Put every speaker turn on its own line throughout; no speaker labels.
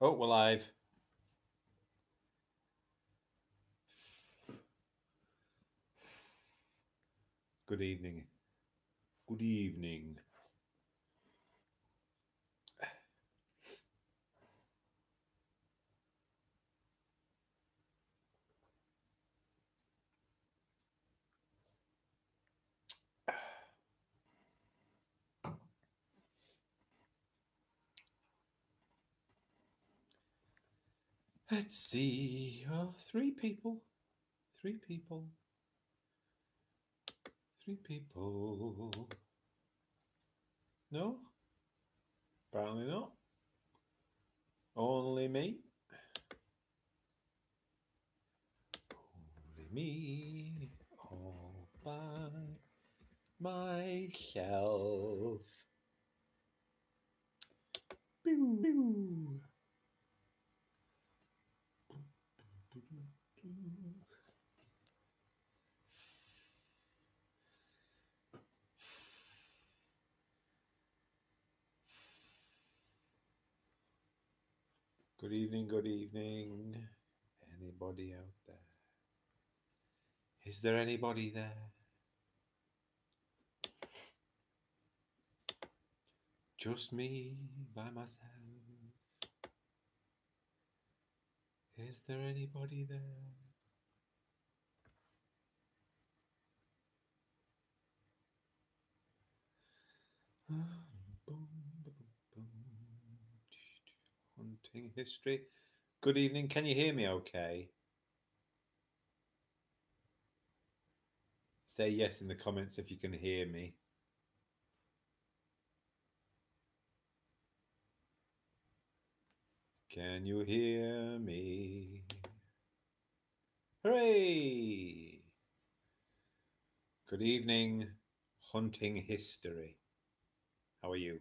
Oh, we're live. Good evening. Good evening. Let's see. Oh, three people. Three people. Three people. No? Apparently not. Only me. Only me. All by myself. Good evening, good evening. Anybody out there? Is there anybody there? Just me by myself. Is there anybody there? Hunting history. Good evening. Can you hear me okay? Say yes in the comments if you can hear me. Can you hear me? Hooray! Good evening, hunting history. How are you?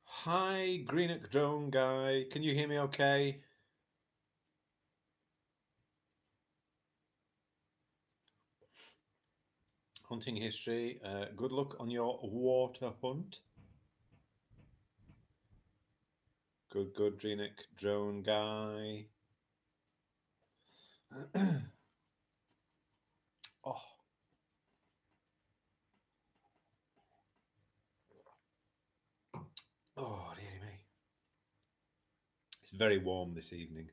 Hi, Greenock Drone Guy. Can you hear me okay? Hunting history. Good luck on your water hunt. Good, Greenock Drone Guy. Oh. Oh, dearie me. It's very warm this evening.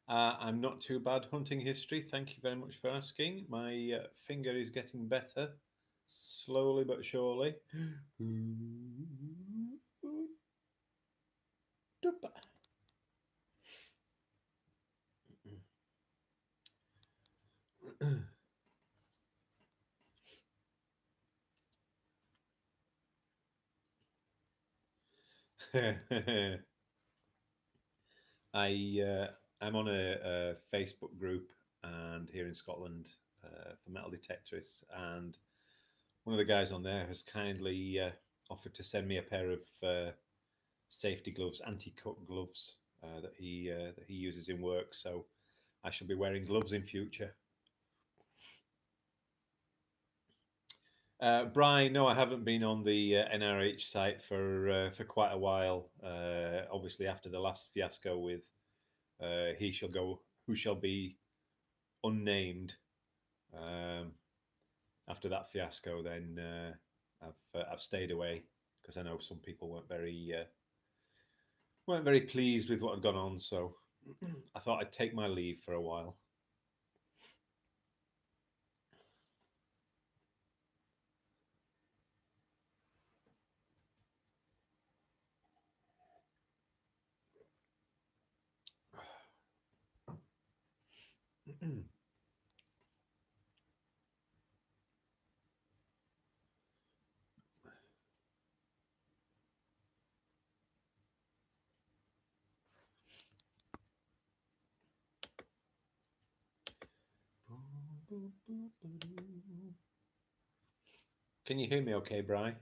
I'm not too bad. Hunting history. Thank you very much for asking. My finger is getting better, slowly but surely. I'm on a Facebook group and here in Scotland for metal detectorists, and one of the guys on there has kindly offered to send me a pair of safety gloves, anti-cut gloves that he uses in work. So I shall be wearing gloves in future. Brian, no, I haven't been on the NRH site for quite a while. Obviously, after the last fiasco with He Shall Go, Who Shall Be Unnamed. After that fiasco, then I've stayed away because I know some people weren't very pleased with what had gone on. So I thought I'd take my leave for a while. Can you hear me okay, Bri?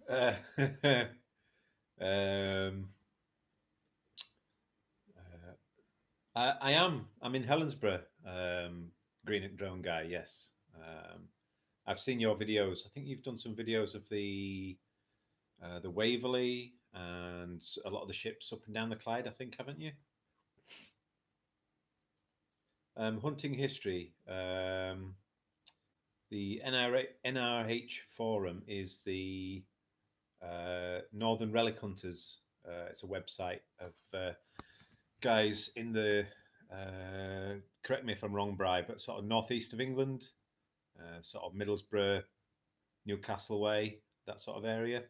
Uh, um, I am. I'm in Helensburgh. Green Drone guy. Yes. I've seen your videos. I think you've done some videos of the Waverley and a lot of the ships up and down the Clyde. I think, haven't you? Hunting history. The NRH forum is the Northern Relic Hunters. It's a website of guys in the correct me if I'm wrong, Bri, but sort of northeast of England, sort of Middlesbrough, Newcastle way, that sort of area.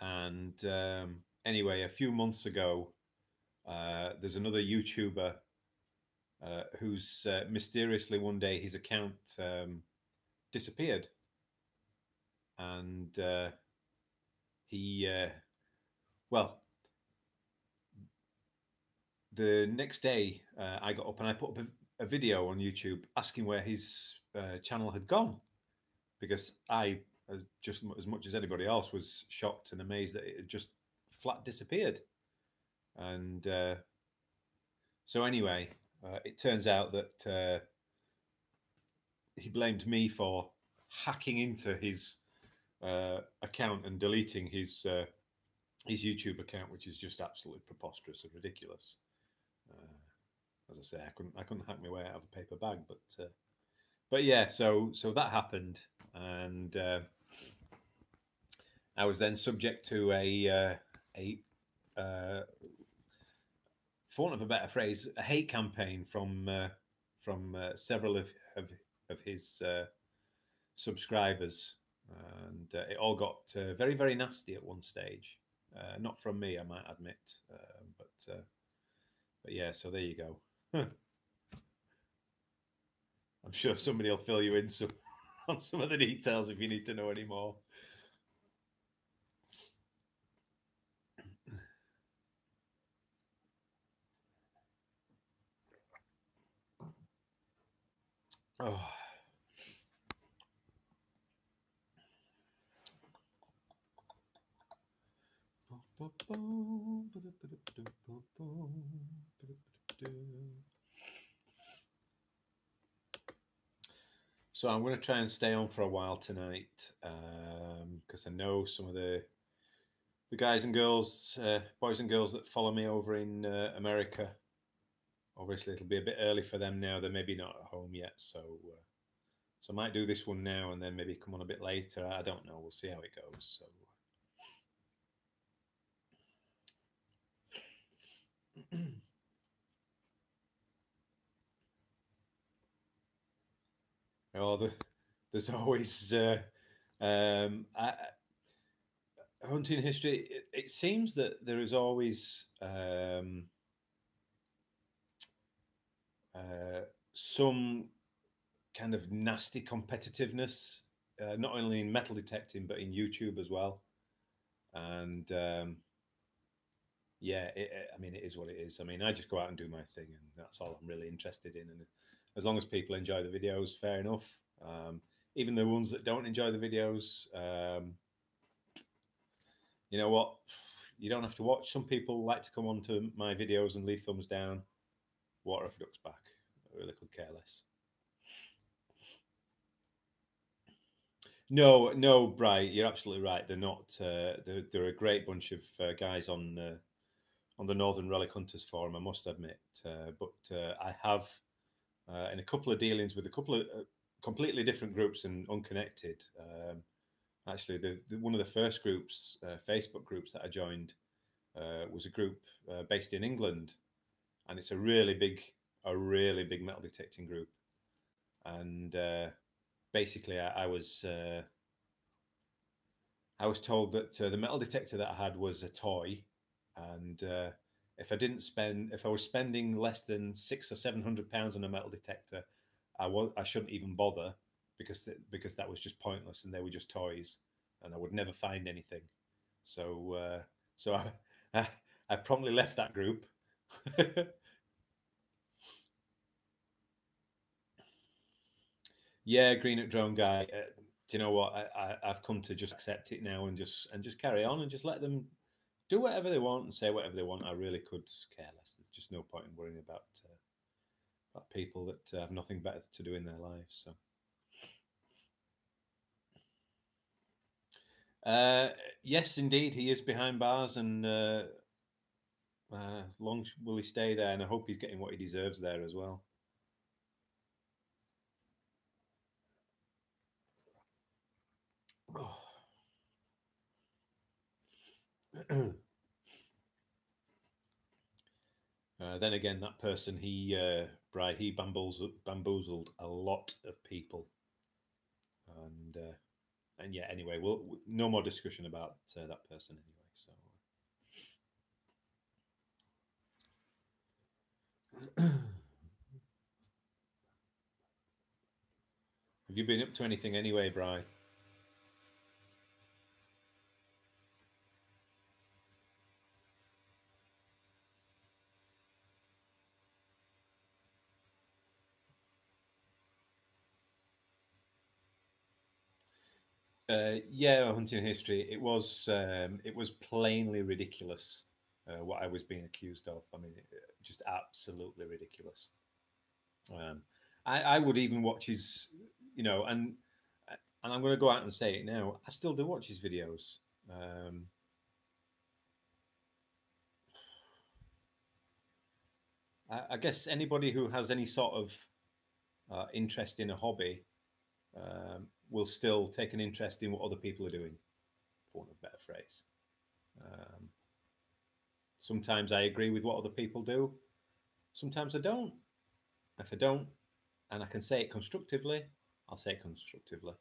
And anyway, a few months ago, there's another YouTuber who's mysteriously one day his account disappeared, and he well, the next day I got up and I put up a video on YouTube asking where his channel had gone, because I, just as much as anybody else, was shocked and amazed that it had just flat disappeared. And so anyway, it turns out that he blamed me for hacking into his account and deleting his YouTube account, which is just absolutely preposterous and ridiculous. As I say, I couldn't hack my way out of a paper bag, but yeah, so that happened, and I was then subject to a for want of a better phrase, a hate campaign from several of his subscribers, and it all got very, very nasty at one stage. Not from me, I might admit, but yeah. So there you go. I'm sure somebody will fill you in on some of the details if you need to know any more. Oh. So I'm going to try and stay on for a while tonight, because I know some of the guys and girls, boys and girls that follow me over in America. Obviously, it'll be a bit early for them now. They're maybe not at home yet, so I might do this one now and then maybe come on a bit later. I don't know. We'll see how it goes. So. Oh, there's always hunting history. It seems that there is always some kind of nasty competitiveness, not only in metal detecting but in YouTube as well. And yeah, I mean, it is what it is. I mean, I just go out and do my thing, and that's all I'm really interested in. And as long as people enjoy the videos, fair enough. Even the ones that don't enjoy the videos, you know what? You don't have to watch. Some people like to come onto my videos and leave thumbs down. Water off duck's back. I really could care less. No, Bright, you're absolutely right. They're not. They're a great bunch of guys on the Northern Relic Hunters forum, I must admit. But I have, in a couple of dealings with a couple of completely different groups and unconnected. Actually, one of the first groups, Facebook groups that I joined, was a group based in England, and it's a really big metal detecting group. And basically, I was I was told that the metal detector that I had was a toy, and if I was spending less than £600 or £700 on a metal detector, I shouldn't even bother because that was just pointless and they were just toys, and I would never find anything. So so I, I promptly left that group. Yeah, Green Up Drone guy. Do you know what? I've come to just accept it now and just carry on and just let them do whatever they want and say whatever they want. I really could care less. There's just no point in worrying about people that have nothing better to do in their lives. So, yes, indeed, he is behind bars, and long will he stay there. And I hope he's getting what he deserves there as well. Then again, that person he bamboozled a lot of people, and yeah. Anyway, no more discussion about that person anyway. So, have you been up to anything anyway, Bry? Yeah, hunting history. It was plainly ridiculous what I was being accused of. I mean, just absolutely ridiculous. Um, I would even watch his, you know, and I'm going to go out and say it now. I still do watch his videos. Um, I guess anybody who has any sort of interest in a hobby will still take an interest in what other people are doing, for want of a better phrase. Um, Sometimes I agree with what other people do. Sometimes I don't. If I don't, and I can say it constructively, I'll say it constructively.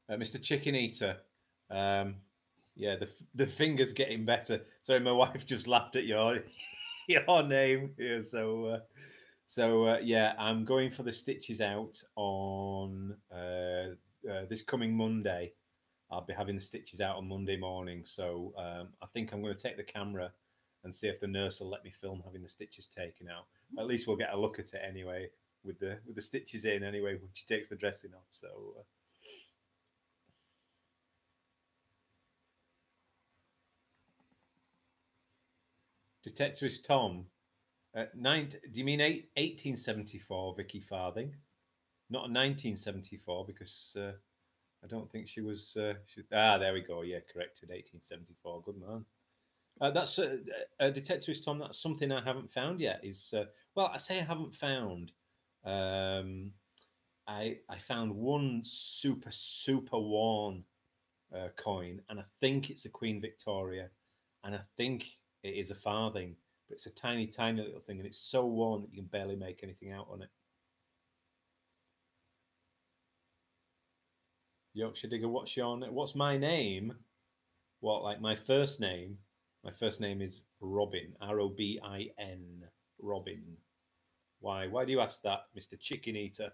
Mr. Chicken Eater, um, yeah, the finger's getting better. Sorry, my wife just laughed at your your name. Yeah, yeah, I'm going for the stitches out on this coming Monday. I'll be having the stitches out on Monday morning. So I think I'm going to take the camera and see if the nurse will let me film having the stitches taken out. At least we'll get a look at it anyway with the stitches in anyway when she takes the dressing off. So Detectorist Tom, do you mean 1874 Vicky Farthing? Not 1974 because I don't think she was. There we go. Yeah, corrected. 1874. Good man. That's Detectorist Tom. That's something I haven't found yet. Is well, I say I haven't found. Um, I found one super worn coin, and I think it's a Queen Victoria, and I think it is a farthing, but it's a tiny little thing, and it's so worn that you can barely make anything out on it. Yorkshire Digger, what's my name? What, like my first name? My first name is Robin. Robin. Robin. Why? Why do you ask that, Mister Chicken Eater?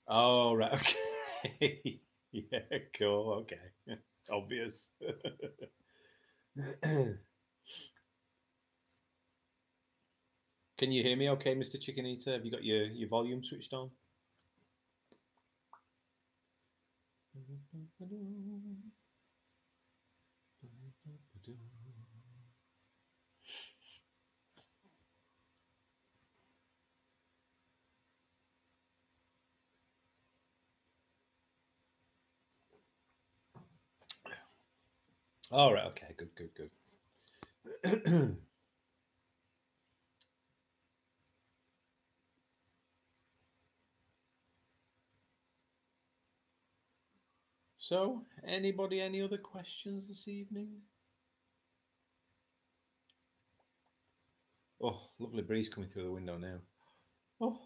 Oh, right. Okay. Yeah. Cool. Okay. Obvious. Can you hear me? Okay, Mister Chicken Eater. Have you got your volume switched on? All right. Okay. Good. Good. Good. So, anybody, any other questions this evening? Oh, lovely breeze coming through the window now. Oh.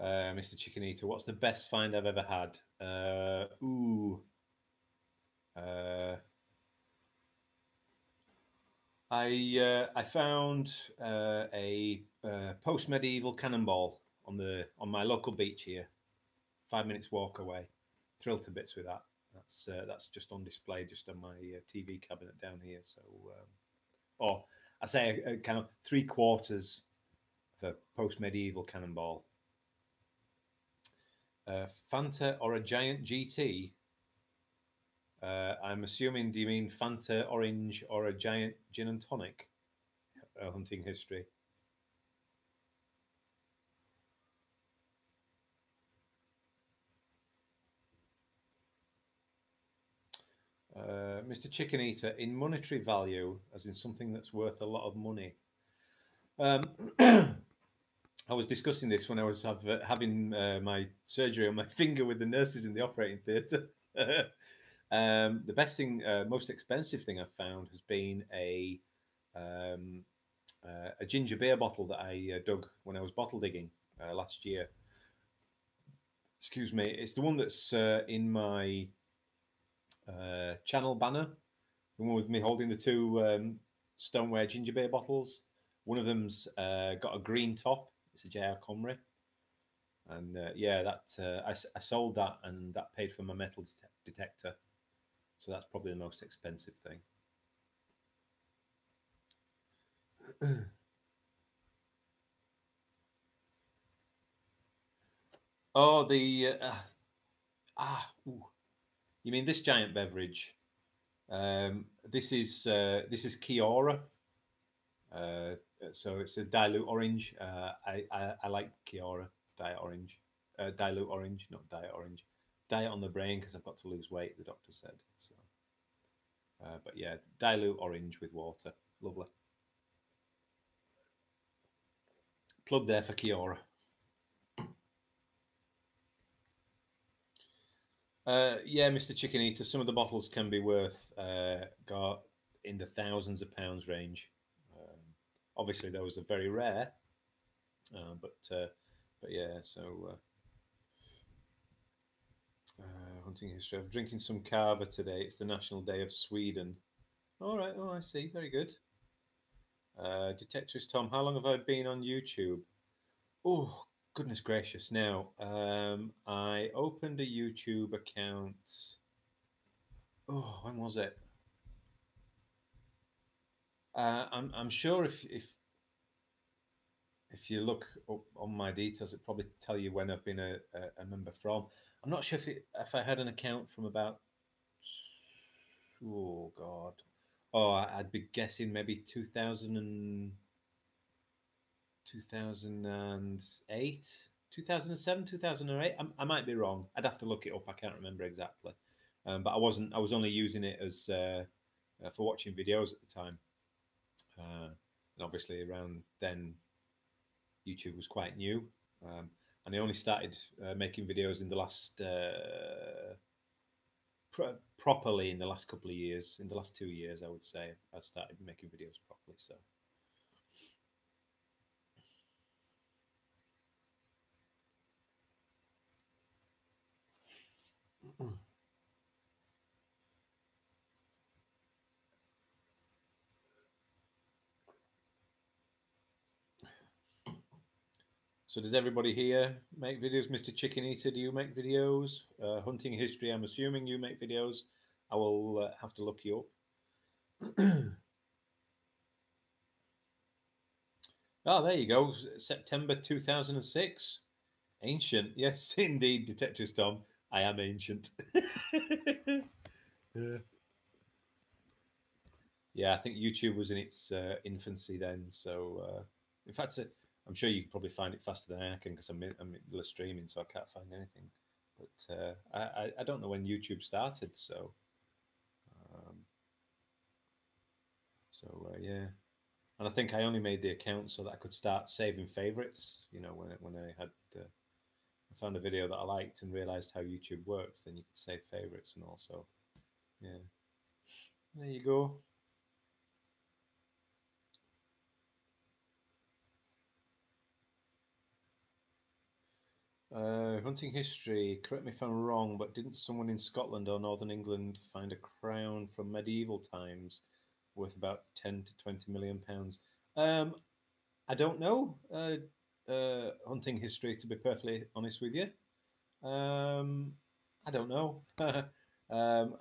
Mr. Chicken Eater, what's the best find I've ever had? Uh, I found a post medieval cannonball on my local beach here, 5 minutes walk away. Thrilled to bits with that. That's just on display just on my TV cabinet down here. So, or I say a kind of 3/4 of a post medieval cannonball. Fanta or a giant GT? I'm assuming, do you mean Fanta Orange or a giant gin and tonic? Hunting history. Mr. Chicken Eater, in monetary value, as in something that's worth a lot of money. I was discussing this when I was having my surgery on my finger with the nurses in the operating theatre. The best thing, most expensive thing I've found has been um, a ginger beer bottle that I dug when I was bottle digging last year. Excuse me. It's the one that's in my channel banner. The one with me holding the two stoneware ginger beer bottles. One of them's got a green top. It's a J.R. Comrie. And yeah, I sold that, and that paid for my metal detector. So that's probably the most expensive thing. Oh, you mean this giant beverage? This is Kiora. Uh, so it's a dilute orange. I like Kiora diet orange, dilute orange, not diet orange. Diet on the brain because I've got to lose weight. The doctor said so. But yeah, dilute orange with water, lovely. Plug there for Kiora. Yeah, Mr. Chicken Eater. Some of the bottles can be worth got in the thousands of pounds range. Obviously, those are very rare, but yeah. So hunting history. I'm drinking some Cava today. It's the National Day of Sweden. All right. Oh, I see. Very good. Detectorist Tom, how long have I been on YouTube? Oh, goodness gracious. Now, I opened a YouTube account. Oh, when was it? I'm sure if you look up on my details, it probably tell you when I've been a member from. I'm not sure if I had an account from about, oh God, oh I'd be guessing maybe 2008, 2007, 2008. I might be wrong. I'd have to look it up. I can't remember exactly. But I wasn't. I was only using it as for watching videos at the time. And obviously around then, YouTube was quite new, and I only started making videos in the last properly in the last couple of years. In the last 2 years, I would say I've started making videos properly. So. So does everybody here make videos? Mr. Chicken Eater, do you make videos? Hunting history, I'm assuming you make videos. I will have to look you up. Oh, there you go. September 2006. Ancient. Yes, indeed, Detective Tom. I am ancient. Yeah. Yeah, I think YouTube was in its infancy then. So, in fact, I'm sure you can probably find it faster than I can because I'm streaming, so I can't find anything. But I don't know when YouTube started. Um, yeah, and I think I only made the account so that I could start saving favorites. You know, when I had I found a video that I liked and realized how YouTube works, then you could save favorites and also, yeah, there you go. Hunting history. Correct me if I'm wrong, but didn't someone in Scotland or Northern England find a crown from medieval times worth about 10 to 20 million pounds? I don't know. Hunting history, to be perfectly honest with you. Um, I don't know. I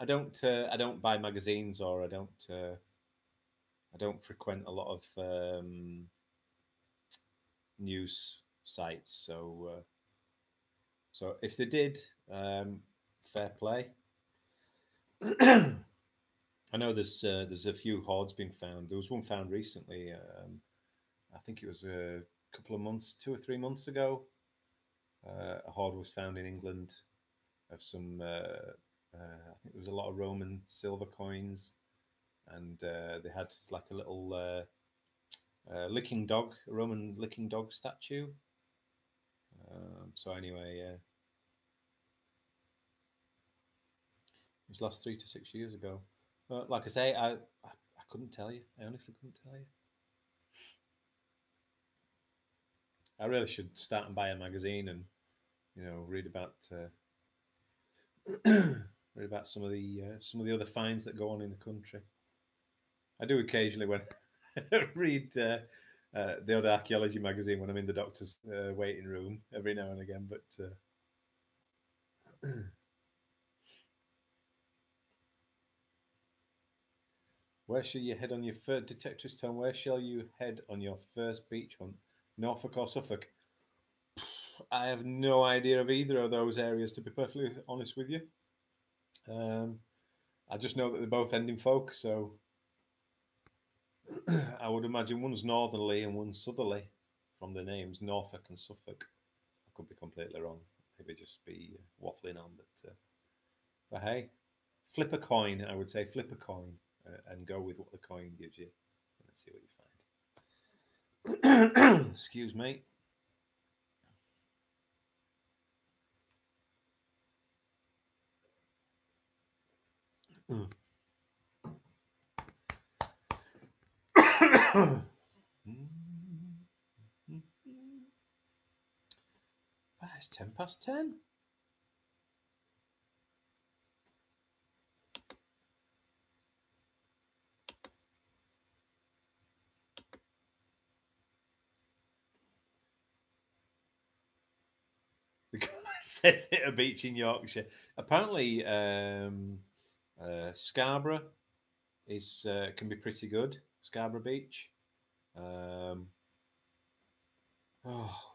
don't. I don't buy magazines, or I don't. I don't frequent a lot of news sites. So if they did, fair play. I know there's a few hoards being found. There was one found recently. I think it was a couple of months, 2 or 3 months ago. A hoard was found in England of some. I think there was a lot of Roman silver coins, and they had like a little licking dog, a Roman licking dog statue. So anyway, yeah, it was last 3 to 6 years ago. But like I say, I couldn't tell you. I honestly couldn't tell you. I really should start and buy a magazine and read about read about some of the other finds that go on in the country. I do occasionally when read the odd archaeology magazine when I'm in the doctor's waiting room every now and again. But where shall you head on your first detector's tone? Where shall you head on your first beach hunt? Norfolk or Suffolk? I have no idea of either of those areas, to be perfectly honest with you. Um, I just know that they're both end in folk, so I would imagine one's northerly and one's southerly from the names Norfolk and Suffolk. I could be completely wrong. Maybe just be waffling on, but hey, flip a coin. I would say flip a coin and go with what the coin gives you. Let's see what you find. Excuse me. It's 10 past 10. The guy says it a beach in Yorkshire. Apparently, Scarborough is can be pretty good. Scarborough Beach. Um,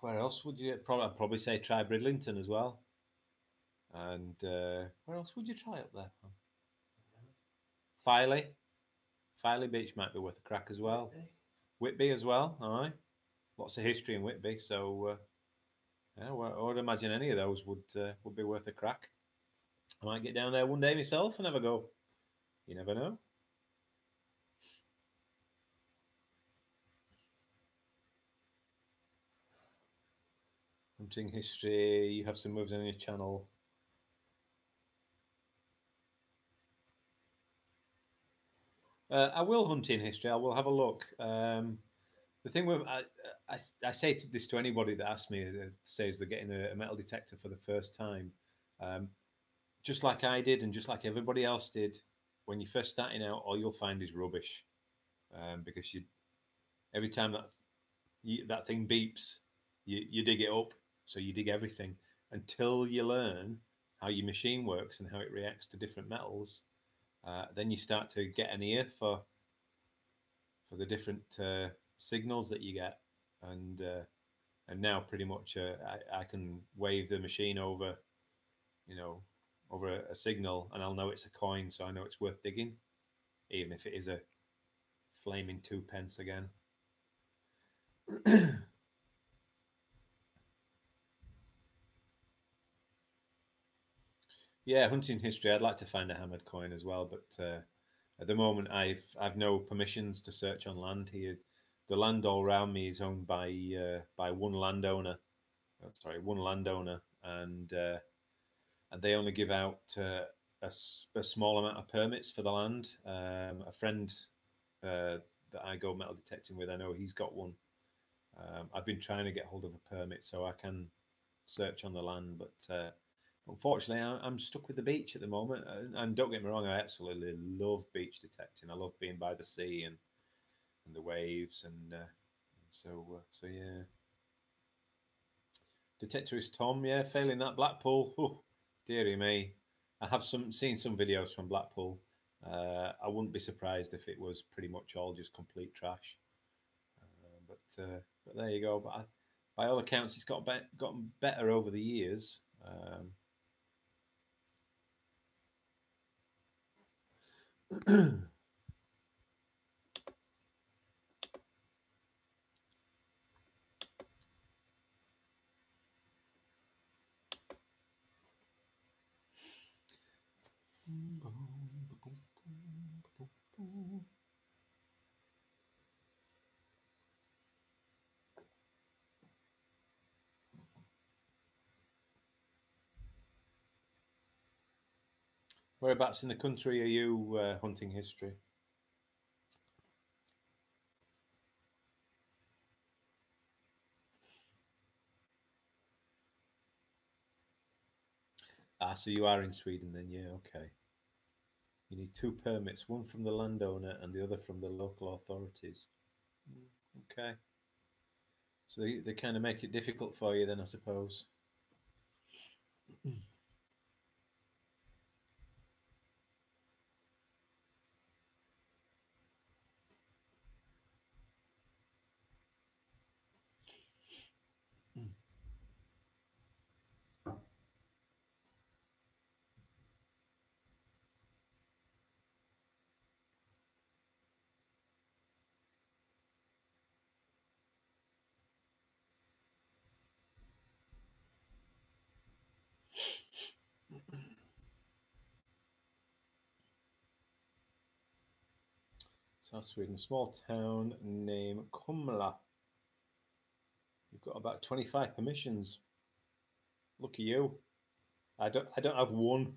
where else would you probably? I'd probably say try Bridlington as well. And where else would you try up there? Filey. Filey Beach might be worth a crack as well. Whitby as well. All right. Lots of history in Whitby, so yeah, well, I would imagine any of those would be worth a crack. I might get down there one day myself and have a go. You never know. Hunting history. You have some moves on your channel. I will hunt in history. I will have a look. The thing with I say this to anybody that asks me says they're getting a metal detector for the first time. Um, just like I did, and just like everybody else did, when you're first starting out, all you'll find is rubbish, because you every time that thing beeps, you dig it up, so you dig everything until you learn how your machine works and how it reacts to different metals. Then you start to get an ear for the different signals that you get. and now pretty much I can wave the machine over, you know, over a signal, and I'll know it's a coin, so I know it's worth digging, even if it is a flaming 2p again. Yeah, hunting history. I'd like to find a hammered coin as well, but at the moment I've no permissions to search on land here. The land all around me is owned by one landowner. Sorry, one landowner, and they only give out a small amount of permits for the land. A friend that I go metal detecting with, I know he's got one. I've been trying to get hold of a permit so I can search on the land, but unfortunately, I'm stuck with the beach at the moment. And don't get me wrong, I absolutely love beach detecting. I love being by the sea and the waves, and so yeah. Detectorist Tom, yeah, failing that Blackpool. Oh, dearie me. I have seen some videos from Blackpool. I wouldn't be surprised if it was pretty much all just complete trash. But there you go. But by all accounts, it's gotten better over the years. Whereabouts in the country are you hunting history? Ah, so you are in Sweden then, yeah, okay. You need two permits, one from the landowner and the other from the local authorities. Okay. So they kind of make it difficult for you then, I suppose. South Sweden, small town named Kumla. You've got about 25 permissions. Look at you. I don't have one.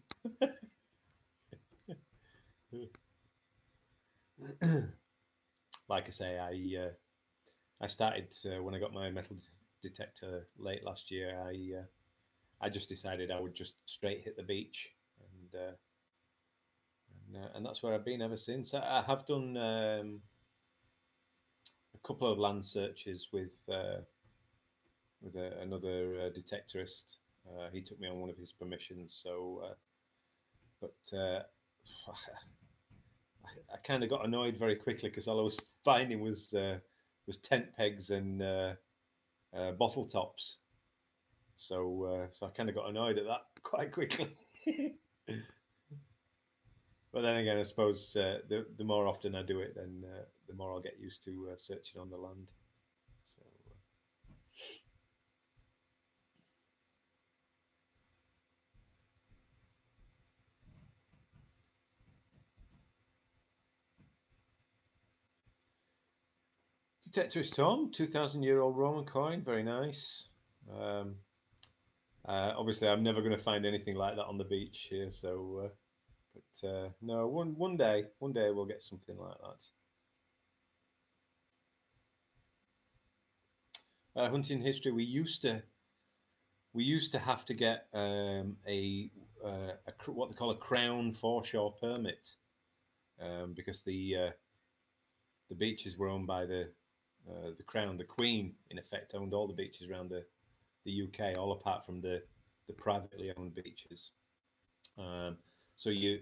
Like I say, I started when I got my metal detector late last year. I just decided I would just straight hit the beach, and that's where I've been ever since. I have done a couple of land searches with another detectorist. He took me on one of his permissions, so but I kind of got annoyed very quickly because all I was finding was tent pegs and bottle tops. So I kind of got annoyed at that quite quickly. But then again, I suppose the more often I do it, then the more I'll get used to searching on the land. So Detectorist Tom, 2,000-year-old Roman coin, very nice. Um, Obviously, I'm never going to find anything like that on the beach here. So, but no, one day we'll get something like that. Hunting history, we used to have to get what they call a crown foreshore permit, because the beaches were owned by the crown, the queen in effect owned all the beaches around the UK, all apart from the privately owned beaches. So you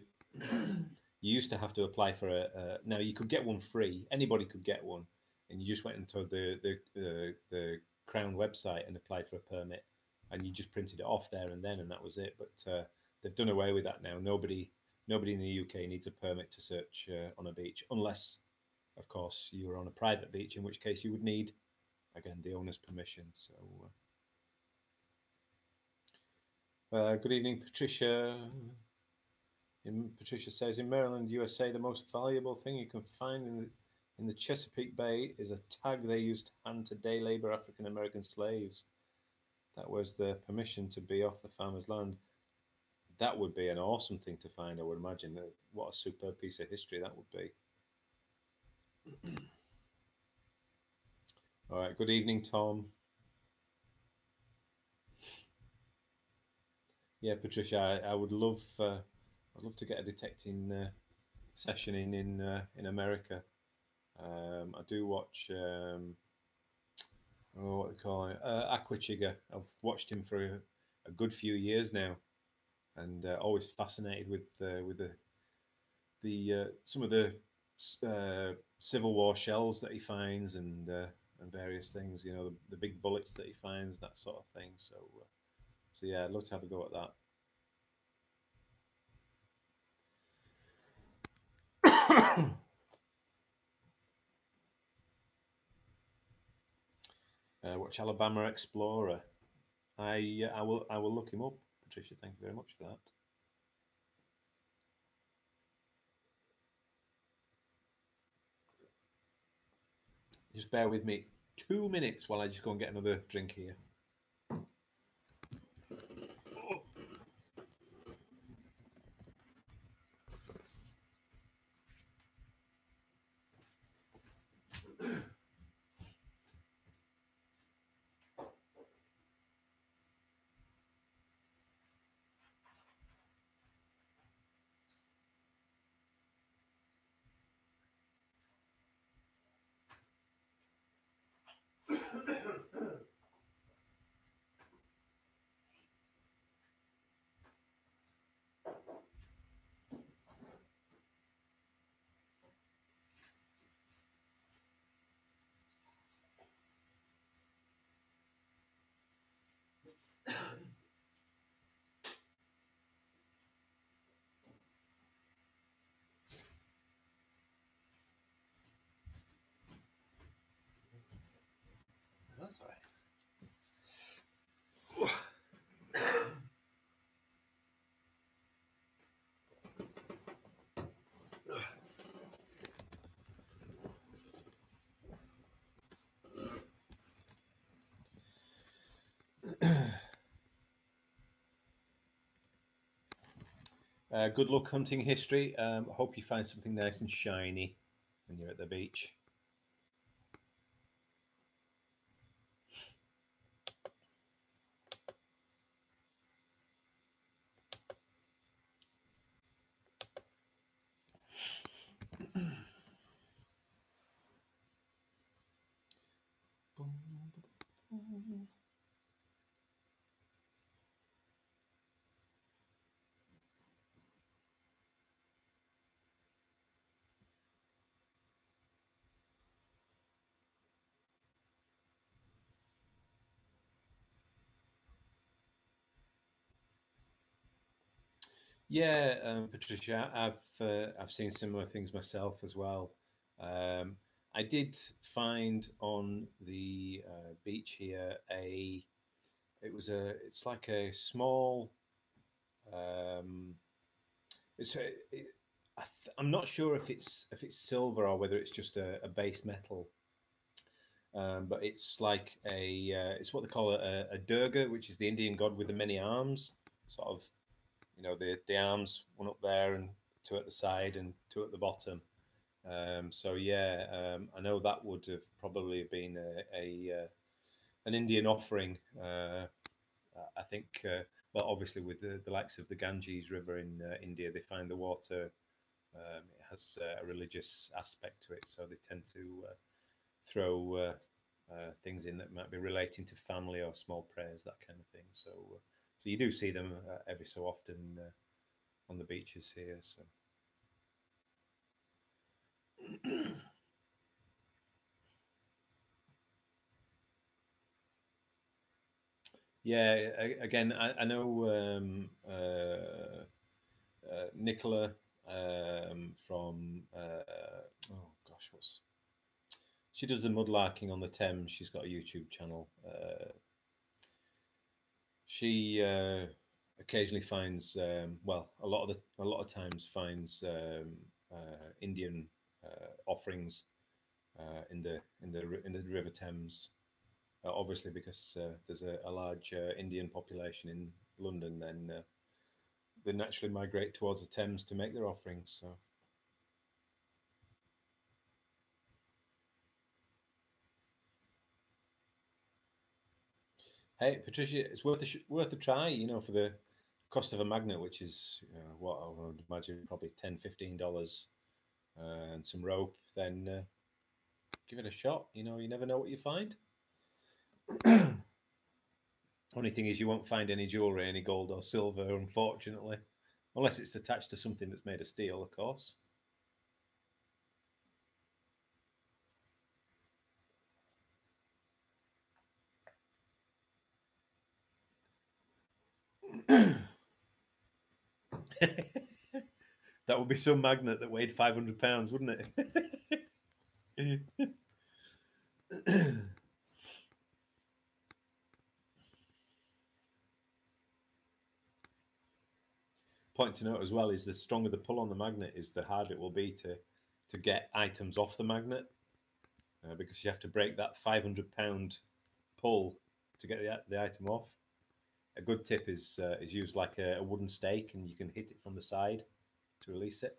used to have to apply for now you could get one free. Anybody could get one, and you just went into the Crown website and applied for a permit, and you just printed it off there and then, and that was it. But they've done away with that now. Nobody in the UK needs a permit to search on a beach, unless, of course, you're on a private beach, in which case you would need, again, the owner's permission. So, good evening, Patricia. Patricia says, in Maryland, USA, the most valuable thing you can find in the Chesapeake Bay is a tag they used to hand to day labor African American slaves. That was their permission to be off the farmer's land. That would be an awesome thing to find, I would imagine. What a superb piece of history that would be. All right, good evening, Tom. Yeah, Patricia, I would love I'd love to get a detecting session in America. I do watch what they call it, Aquachiga. I've watched him for a good few years now, and always fascinated with the some of the Civil War shells that he finds, and various things. You know, the big bullets that he finds, that sort of thing. So yeah, I'd love to have a go at that. Watch Alabama Explorer. I will look him up, Patricia. Thank you very much for that. Just bear with me 2 minutes while I just go and get another drink here. That's all right. Good luck hunting history. Hope you find something nice and shiny when you're at the beach. Yeah, Patricia, I've seen similar things myself as well. Um, I did find on the beach here it's like a small um, it's a, it, I'm not sure if it's silver or whether it's just a base metal, but it's like it's what they call a durga, which is the Indian god with the many arms, sort of, you know, the arms, one up there and two at the side and two at the bottom. So yeah, I know that would have probably been an Indian offering. I think, well, obviously with the likes of the Ganges River in India, they find the water. It has a religious aspect to it, so they tend to throw things in that might be relating to family or small prayers, that kind of thing. So you do see them every so often on the beaches here. So. Yeah, again, I know Nicola from oh gosh, what's she does the mudlarking on the Thames. She's got a YouTube channel. She occasionally finds well, a lot of times finds Indian offerings in the River Thames. Obviously, because there's a large Indian population in London, then they naturally migrate towards the Thames to make their offerings. So, hey, Patricia, it's worth a try. You know, for the cost of a magnet, which is what I would imagine probably $10-15, and some rope, then give it a shot. You know, you never know what you find. Only thing is, you won't find any jewelry, any gold or silver, unfortunately, unless it's attached to something that's made of steel, of course. That would be some magnet that weighed 500 pounds, wouldn't it? Point to note as well is the stronger the pull on the magnet is, the harder it will be to get items off the magnet, because you have to break that 500-pound pull to get the item off. A good tip is use like a wooden stake, and you can hit it from the side to release it.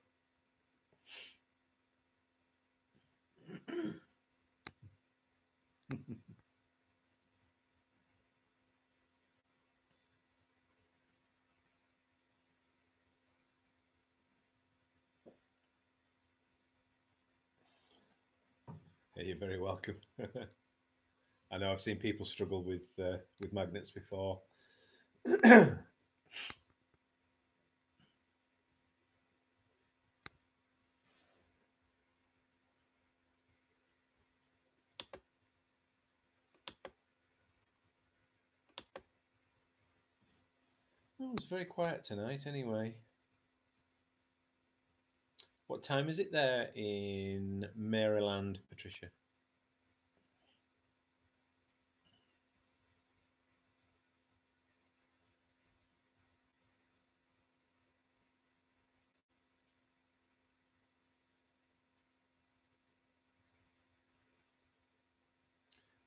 Yeah, you're very welcome. I know I've seen people struggle with magnets before. Oh, it's very quiet tonight anyway. What time is it there in Maryland, Patricia?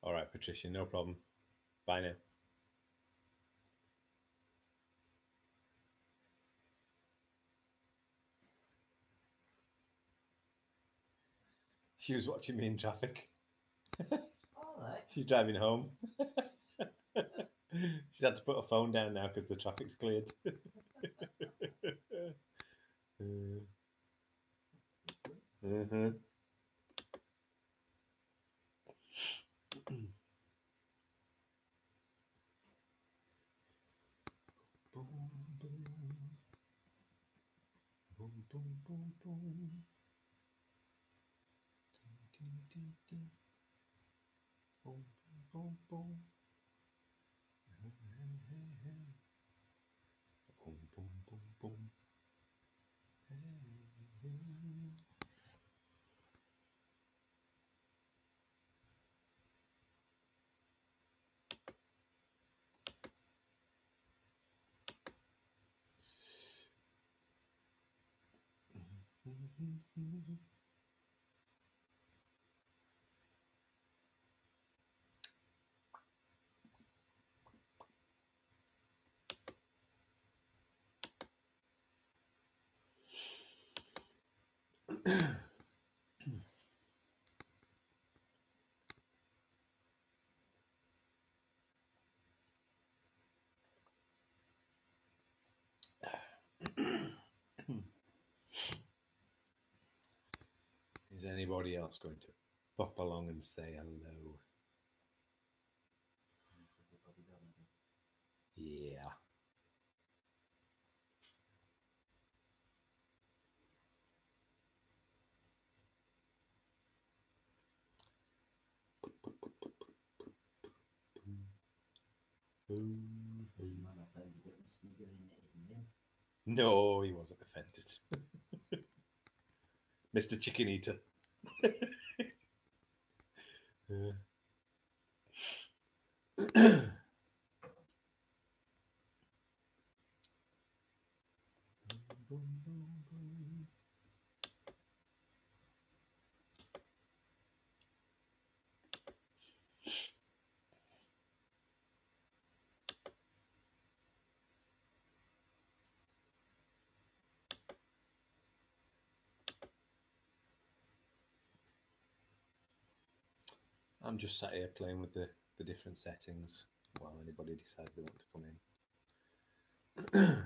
All right, Patricia, no problem. Bye now. She was watching me in traffic.
All right.
She's driving home. She's had to put her phone down now because the traffic's cleared. Uh-huh. Boom, boom, boom, boom, boom, boom. Ding, ding, ding. Boom, boom, boom. Hey, hey, hey. Boom, boom, boom, boom. Hey, hey. Is anybody else going to pop along and say hello? Yeah.
Man, I found a bit of a snigger in his name.
No, he wasn't offended. Mr. Chicken Eater. I'm just sat here playing with the different settings while anybody decides they want to come in.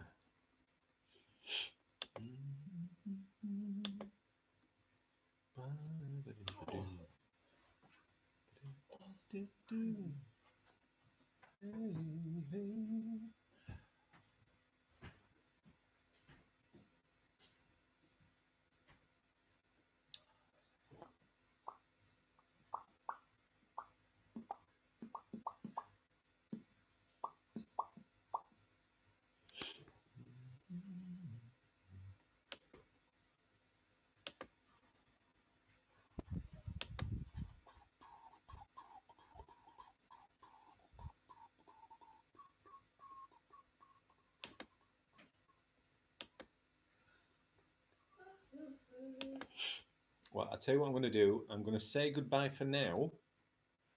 Well, I'll tell you what I'm going to do. I'm going to say goodbye for now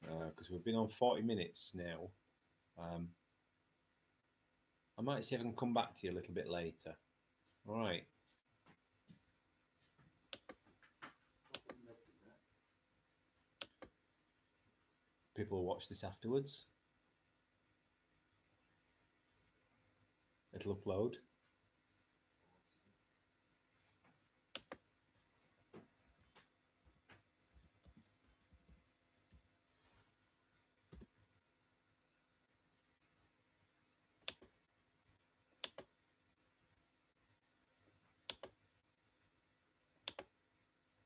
because we've been on 40 minutes now. I might see if I can come back to you a little bit later. All right. People will watch this afterwards. It'll upload.